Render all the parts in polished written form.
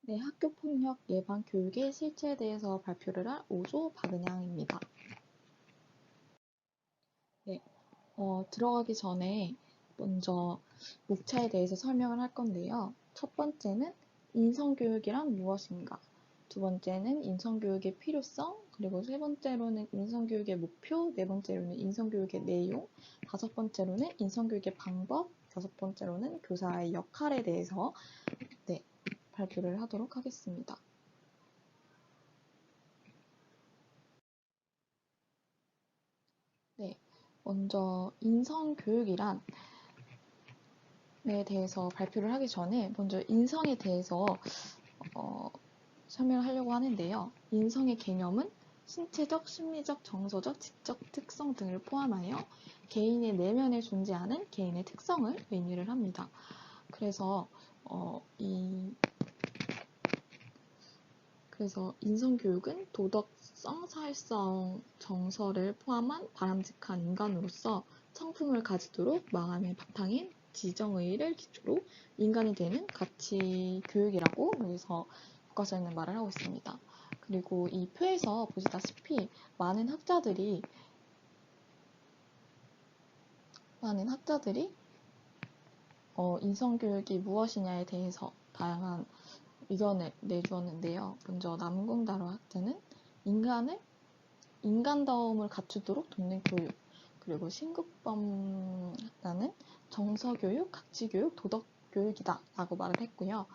네, 학교폭력 예방 교육의 실체에 대해서 발표를 할 오조 박은양입니다. 네, 들어가기 전에 먼저 목차에 대해서 설명을 할 건데요. 첫 번째는 인성교육이란 무엇인가? 두 번째는 인성교육의 필요성, 그리고 세 번째로는 인성교육의 목표, 네 번째로는 인성교육의 내용, 다섯 번째로는 인성교육의 방법, 여섯 번째로는 교사의 역할에 대해서 발표를 하도록 하겠습니다. 네, 먼저 인성교육이란 에 대해서 발표를 하기 전에 먼저 인성에 대해서 설명을 하려고 하는데요. 인성의 개념은 신체적, 심리적, 정서적, 지적 특성 등을 포함하여 개인의 내면에 존재하는 개인의 특성을 의미를 합니다. 그래서 인성교육은 도덕성, 사회성, 정서를 포함한 바람직한 인간으로서 성품을 가지도록 마음의 바탕인 지정의를 기초로 인간이 되는 가치 교육이라고 여기서 교과서에는 말을 하고 있습니다. 그리고 이 표에서 보시다시피 많은 학자들이 인성교육이 무엇이냐에 대해서 다양한 의견을 내주었는데요. 먼저 남궁다로 학자는 인간다움을 갖추도록 돕는 교육, 그리고 신국범라는 정서교육, 가치교육, 도덕교육이다 라고 말을 했고요.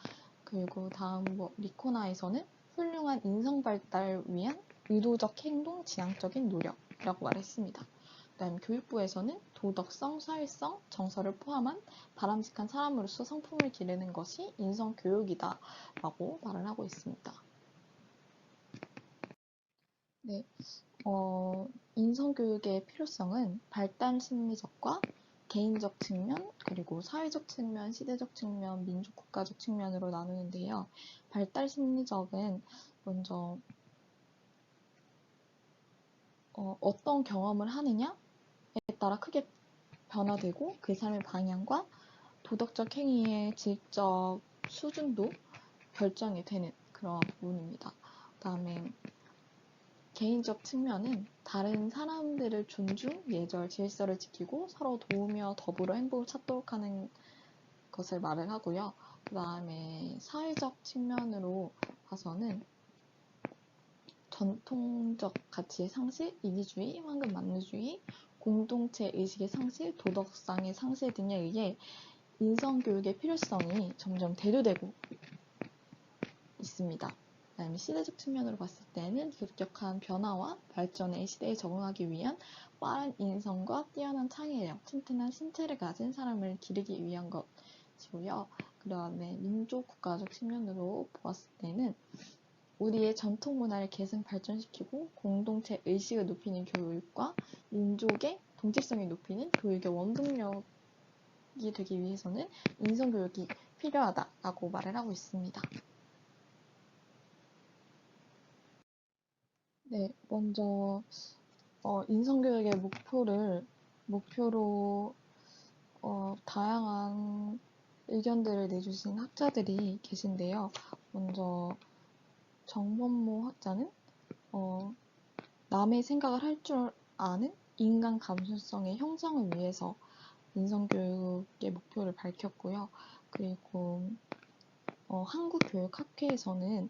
그리고 다음 리코나에서는 훌륭한 인성발달 위한 의도적 행동, 지향적인 노력이라고 말했습니다. 그다음 교육부에서는 도덕성, 사회성, 정서를 포함한 바람직한 사람으로서 성품을 기르는 것이 인성교육이다 라고 말을 하고 있습니다. 네, 인성교육의 필요성은 발달 심리적과 개인적 측면, 그리고 사회적 측면, 시대적 측면, 민족 국가적 측면으로 나누는데요. 발달 심리적은 먼저 어떤 경험을 하느냐에 따라 크게 변화되고 그 삶의 방향과 도덕적 행위의 질적 수준도 결정이 되는 그런 부분입니다. 그 다음에 개인적 측면은 다른 사람들을 존중, 예절, 질서를 지키고 서로 도우며 더불어 행복을 찾도록 하는 것을 말을 하고요. 그 다음에 사회적 측면으로 봐서는 전통적 가치의 상실, 이기주의, 황금만루주의, 공동체 의식의 상실, 도덕상의 상실 등에 의해 인성교육의 필요성이 점점 대두되고 있습니다. 그다음에 시대적 측면으로 봤을 때는 급격한 변화와 발전의 시대에 적응하기 위한 빠른 인성과 뛰어난 창의력, 튼튼한 신체를 가진 사람을 기르기 위한 것이고요. 그 다음에 민족 국가적 측면으로 보았을 때는 우리의 전통 문화를 계승 발전시키고 공동체 의식을 높이는 교육과 민족의 동질성을 높이는 교육의 원동력이 되기 위해서는 인성교육이 필요하다라고 말을 하고 있습니다. 네, 먼저 인성교육의 목표로 다양한 의견들을 내주신 학자들이 계신데요. 먼저 정범모 학자는 남의 생각을 할 줄 아는 인간 감수성의 형성을 위해서 인성교육의 목표를 밝혔고요. 그리고 한국교육학회에서는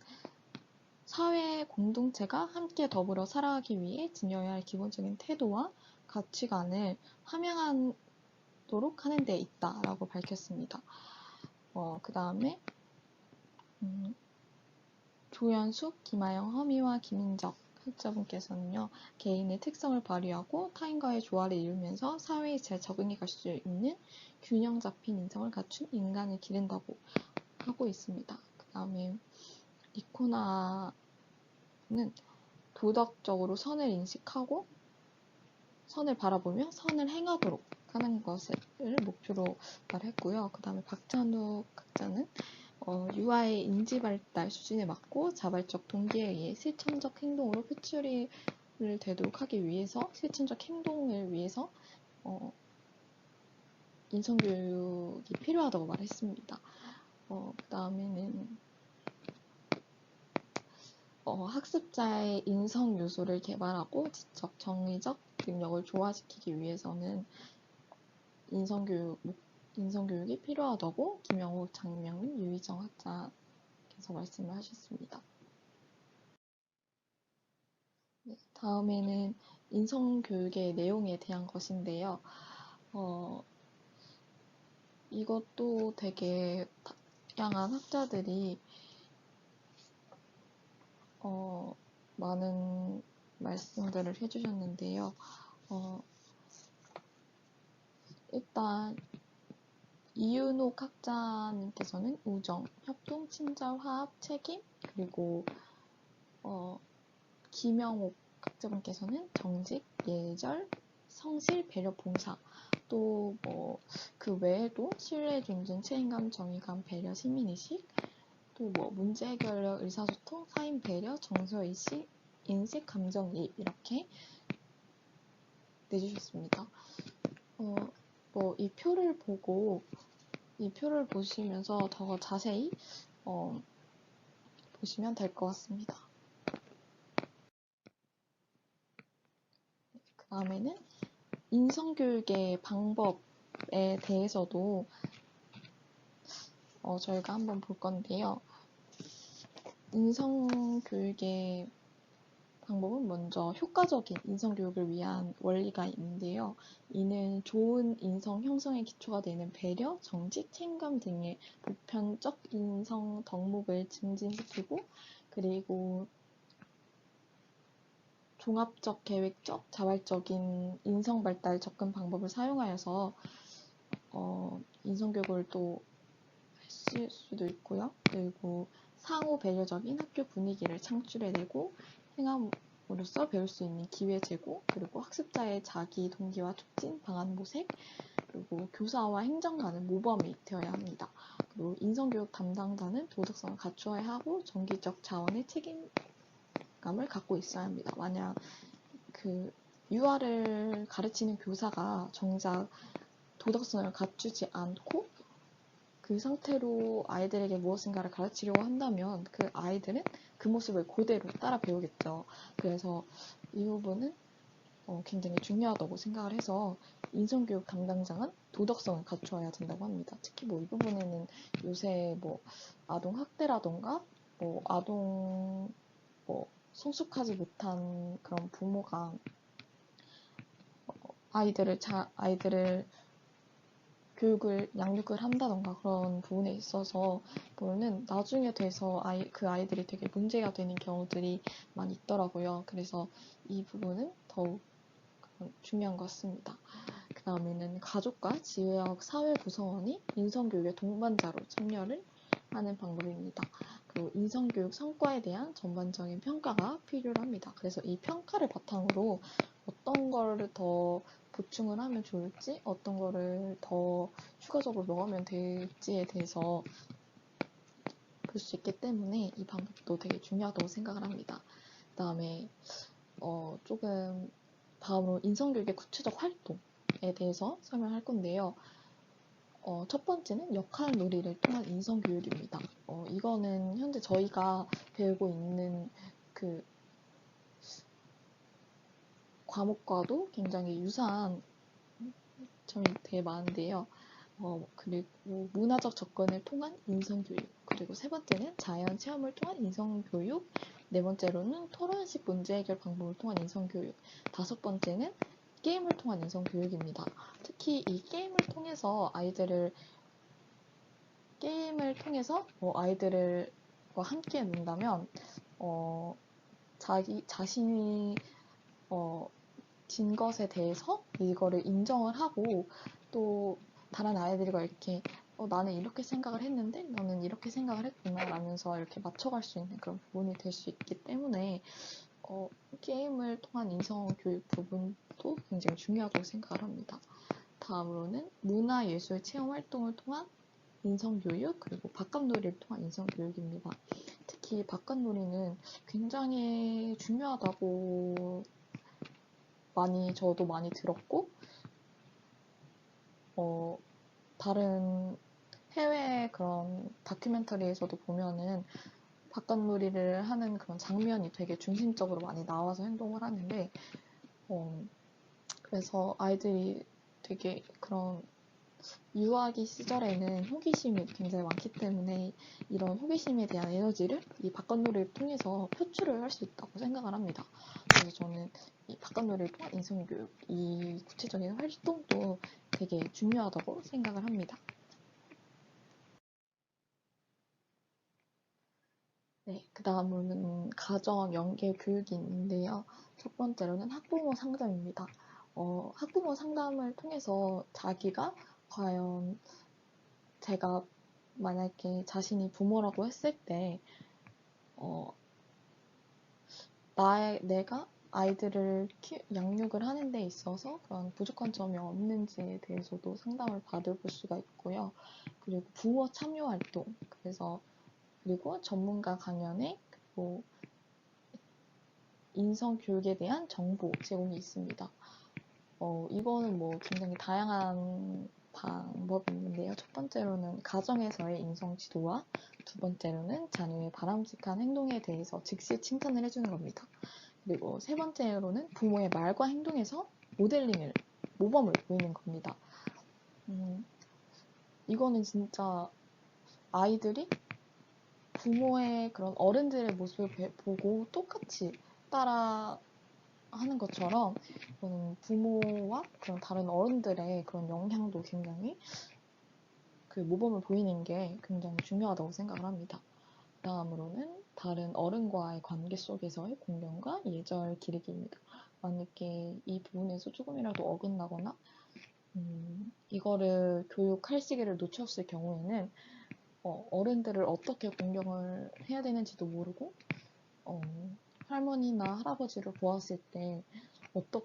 사회 공동체가 함께 더불어 살아가기 위해 지녀야 할 기본적인 태도와 가치관을 함양하도록 하는 데 있다라고 밝혔습니다. 그 다음에 조연숙, 김하영, 허미와 김인적 학자분께서는요, 개인의 특성을 발휘하고 타인과의 조화를 이루면서 사회에 잘 적응해 갈 수 있는 균형 잡힌 인성을 갖춘 인간을 기른다고 하고 있습니다. 그 다음에 리코나는 도덕적으로 선을 인식하고 선을 바라보며 선을 행하도록 하는 것을 목표로 말했고요. 그 다음에 박찬욱 학자는 유아의 인지발달 수준에 맞고 자발적 동기에 의해 실천적 행동으로 표출을 되도록 하기 위해서 실천적 행동을 위해서 인성교육이 필요하다고 말했습니다. 그 다음에는 학습자의 인성 요소를 개발하고 지적, 정의적 능력을 조화시키기 위해서는 인성교육이 필요하다고 김영욱, 장명민, 유희정 학자께서 말씀을 하셨습니다. 네, 다음에는 인성교육의 내용에 대한 것인데요. 이것도 되게 다양한 학자들이 많은 말씀들을 해주셨는데요. 일단 이윤옥 학자님께서는 우정, 협동, 친절, 화합, 책임, 그리고 김영옥 학자분께서는 정직, 예절, 성실, 배려, 봉사, 또 그 외에도 신뢰, 존중, 책임감, 정의감, 배려, 시민의식, 또 문제 해결력, 의사소통, 사인 배려, 정서의식, 인식, 감정이입 이렇게 내주셨습니다. 이 표를 보시면서 더 자세히 보시면 될 것 같습니다. 그 다음에는 인성교육의 방법에 대해서도 저희가 한번 볼 건데요. 인성교육의 방법은 먼저 효과적인 인성교육을 위한 원리가 있는데요. 이는 좋은 인성 형성의 기초가 되는 배려, 정직, 책임감 등의 보편적 인성 덕목을 증진시키고, 그리고 종합적, 계획적, 자발적인 인성발달 접근 방법을 사용하여서 인성교육을 또 하실 수도 있고요. 그리고 상호 배려적인 학교 분위기를 창출해내고 행함으로써 배울 수 있는 기회 제공, 그리고 학습자의 자기 동기와 촉진, 방안 모색, 그리고 교사와 행정가는 모범이 되어야 합니다. 그리고 인성교육 담당자는 도덕성을 갖추어야 하고 정기적 자원의 책임감을 갖고 있어야 합니다. 만약 유아를 가르치는 교사가 정작 도덕성을 갖추지 않고 그 상태로 아이들에게 무엇인가를 가르치려고 한다면 그 아이들은 그 모습을 그대로 따라 배우겠죠. 그래서 이 부분은 굉장히 중요하다고 생각을 해서 인성교육 담당자는 도덕성을 갖추어야 된다고 합니다. 특히 이 부분에는 요새 아동 학대라던가 아동 성숙하지 못한 그런 부모가 아이들을 양육을 한다던가 그런 부분에 있어서 보면은 나중에 돼서 그 아이들이 되게 문제가 되는 경우들이 많이 있더라고요. 그래서 이 부분은 더욱 중요한 것 같습니다. 그 다음에는 가족과 지역 사회 구성원이 인성교육의 동반자로 참여를 하는 방법입니다. 그리고 인성교육 성과에 대한 전반적인 평가가 필요합니다. 그래서 이 평가를 바탕으로 어떤 거를 더 보충을 하면 좋을지, 어떤 거를 더 추가적으로 넣으면 될지에 대해서 볼 수 있기 때문에 이 방법도 되게 중요하다고 생각을 합니다. 그 다음에 조금 다음으로 인성교육의 구체적 활동에 대해서 설명할 건데요. 첫 번째는 역할 놀이를 통한 인성교육입니다. 이거는 현재 저희가 배우고 있는 그 과목과도 굉장히 유사한 점이 되게 많은데요. 그리고 문화적 접근을 통한 인성교육, 그리고 세 번째는 자연 체험을 통한 인성교육, 네 번째로는 토론식 문제 해결 방법을 통한 인성교육, 다섯 번째는 게임을 통한 인성교육입니다. 특히 이 게임을 통해서 아이들과 함께 논다면 자신이 진 것에 대해서 이거를 인정을 하고 또 다른 아이들과 이렇게 나는 이렇게 생각을 했는데 너는 이렇게 생각을 했구나 라면서 이렇게 맞춰갈 수 있는 그런 부분이 될 수 있기 때문에 게임을 통한 인성교육 부분도 굉장히 중요하다고 생각을 합니다. 다음으로는 문화예술 체험 활동을 통한 인성교육, 그리고 바깥놀이를 통한 인성교육입니다. 특히 바깥놀이는 굉장히 중요하다고 저도 많이 들었고, 다른 해외 그런 다큐멘터리에서도 보면은 바깥놀이를 하는 그런 장면이 되게 중심적으로 많이 나와서 행동을 하는데, 그래서 아이들이 되게 그런 유아기 시절에는 호기심이 굉장히 많기 때문에 이런 호기심에 대한 에너지를 이 바깥놀이를 통해서 표출을 할 수 있다고 생각을 합니다. 그래서 저는 이 바깥놀이를 통한 인성교육, 이 구체적인 활동도 되게 중요하다고 생각을 합니다. 네, 그 다음으로는 가정 연계 교육이 있는데요. 첫 번째로는 학부모 상담입니다. 학부모 상담을 통해서 자기가 과연 제가 만약에 자신이 부모라고 했을 때, 어, 내가 아이들을 양육을 하는 데 있어서 그런 부족한 점이 없는지에 대해서도 상담을 받아볼 수가 있고요. 그리고 부모 참여 활동, 그리고 전문가 강연에 그리고 인성 교육에 대한 정보 제공이 있습니다. 이거는 뭐 굉장히 다양한 방법이 있는데요. 첫 번째로는 가정에서의 인성 지도와 두 번째로는 자녀의 바람직한 행동에 대해서 즉시 칭찬을 해주는 겁니다. 그리고 세 번째로는 부모의 말과 행동에서 모범을 보이는 겁니다. 이거는 진짜 아이들이 부모의 그런 어른들의 모습을 보고 똑같이 따라 하는 것처럼 부모와 그런 다른 어른들의 그런 영향도 굉장히 그 모범을 보이는 게 굉장히 중요하다고 생각을 합니다. 다음으로는 다른 어른과의 관계 속에서의 공경과 예절 기르기입니다. 만약에 이 부분에서 조금이라도 어긋나거나 이거를 교육할 시기를 놓쳤을 경우에는 어른들을 어떻게 공경을 해야 되는지도 모르고 할머니나 할아버지를 보았을 때 어떤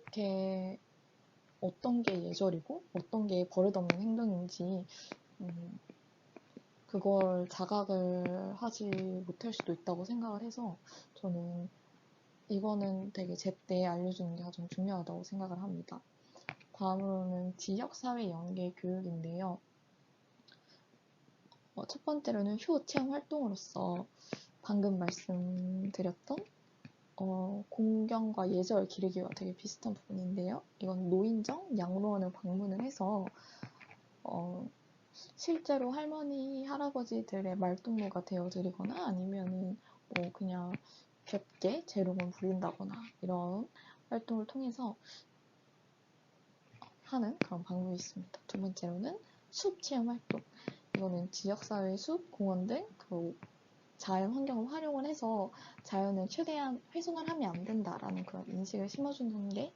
게 예절이고 어떤 게 버릇없는 행동인지 그걸 자각을 하지 못할 수도 있다고 생각을 해서 저는 이거는 되게 제때 알려주는 게 가장 중요하다고 생각을 합니다. 다음으로는 지역사회 연계 교육인데요. 첫 번째로는 휴 체험 활동으로서 방금 말씀드렸던 공경과 예절 기르기와 되게 비슷한 부분인데요. 이건 노인정 양로원을 방문을 해서 실제로 할머니, 할아버지들의 말동무가 되어드리거나 아니면은 뭐 그냥 볍게 재롱을 부린다거나 이런 활동을 통해서 하는 그런 방법이 있습니다. 두 번째로는 숲 체험 활동. 이거는 지역사회 숲, 공원 등 그 자연 환경을 활용을 해서 자연을 최대한 훼손을 하면 안 된다라는 그런 인식을 심어주는 게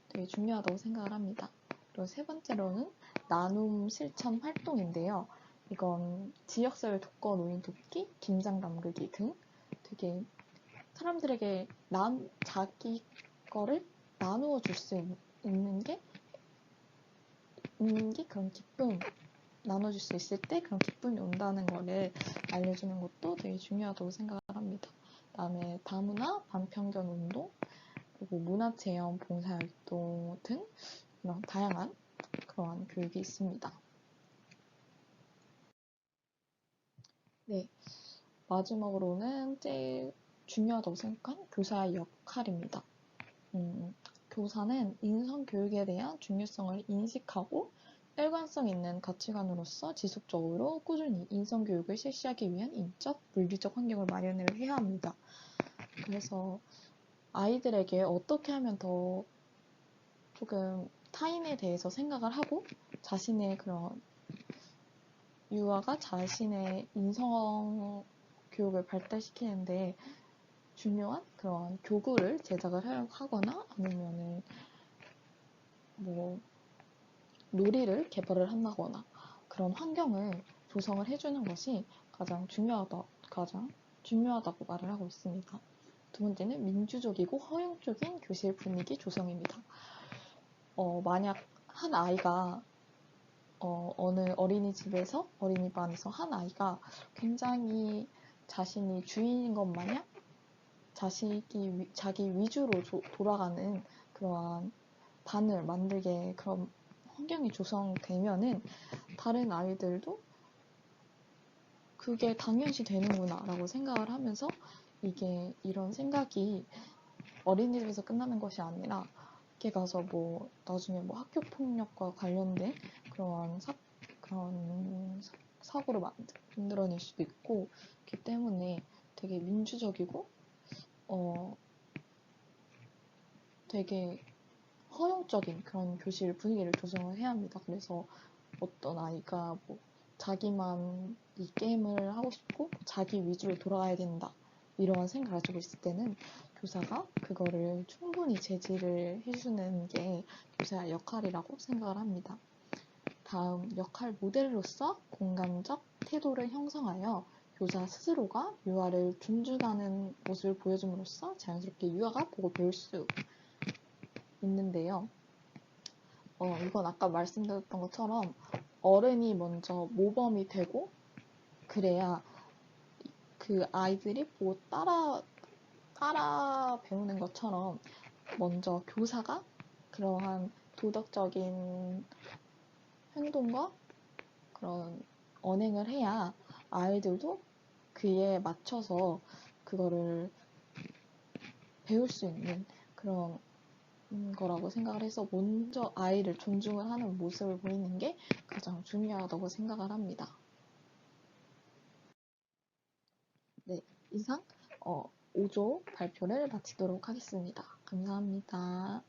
되게 중요하다고 생각을 합니다. 그리고 세 번째로는 나눔 실천 활동인데요. 이건 지역사회 독거 노인 돕기, 김장 담그기 등 되게 사람들에게 자기 거를 나누어 줄 수 있는 게 그런 기쁨, 나눠줄 수 있을 때 그런 기쁨이 온다는 거를 알려주는 것도 되게 중요하다고 생각을 합니다. 그다음에 다문화, 반편견 운동, 그리고 문화체험, 봉사활동 등 이런 다양한 그러한 교육이 있습니다. 네, 마지막으로는 제일 중요하다고 생각한 교사의 역할입니다. 교사는 인성교육에 대한 중요성을 인식하고 일관성 있는 가치관으로서 지속적으로 꾸준히 인성교육을 실시하기 위한 인적, 물리적 환경을 마련을 해야 합니다. 그래서 아이들에게 어떻게 하면 더 조금 타인에 대해서 생각을 하고 자신의 그런 유아가 자신의 인성 교육을 발달시키는데 중요한 그런 교구를 제작을 하거나 아니면은 뭐 놀이를 개발을 한다거나 그런 환경을 조성을 해주는 것이 가장 중요하다고 말을 하고 있습니다. 두 번째는 민주적이고 허용적인 교실 분위기 조성입니다. 만약 한 아이가 어느 어린이집에서 한 아이가 굉장히 자신이 주인인 것 마냥 자기 위주로 돌아가는 그러한 반을 만들게 그런 환경이 조성되면은 다른 아이들도 그게 당연시 되는구나 라고 생각을 하면서 이게 이런 생각이 어린이집에서 끝나는 것이 아니라 이렇게 가서 뭐 나중에 뭐 학교 폭력과 관련된 그런 사고를 만들어낼 수도 있고, 그렇기 때문에 되게 민주적이고 되게 허용적인 그런 교실 분위기를 조성을 해야 합니다. 그래서 어떤 아이가 뭐 자기만 이 게임을 하고 싶고 자기 위주로 돌아가야 된다 이러한 생각을 가지고 있을 때는 교사가 그거를 충분히 제지를 해주는 게 교사의 역할이라고 생각을 합니다. 다음, 역할 모델로서 공감적 태도를 형성하여 교사 스스로가 유아를 존중하는 모습을 보여줌으로써 자연스럽게 유아가 보고 배울 수 있는데요. 이건 아까 말씀드렸던 것처럼 어른이 먼저 모범이 되고 그래야 그 아이들이 보고 따라 배우는 것처럼 먼저 교사가 그러한 도덕적인 행동과 그런 언행을 해야 아이들도 그에 맞춰서 그거를 배울 수 있는 그런 거라고 생각을 해서 먼저 아이를 존중을 하는 모습을 보이는 게 가장 중요하다고 생각을 합니다. 네, 이상 5조 발표를 마치도록 하겠습니다. 감사합니다.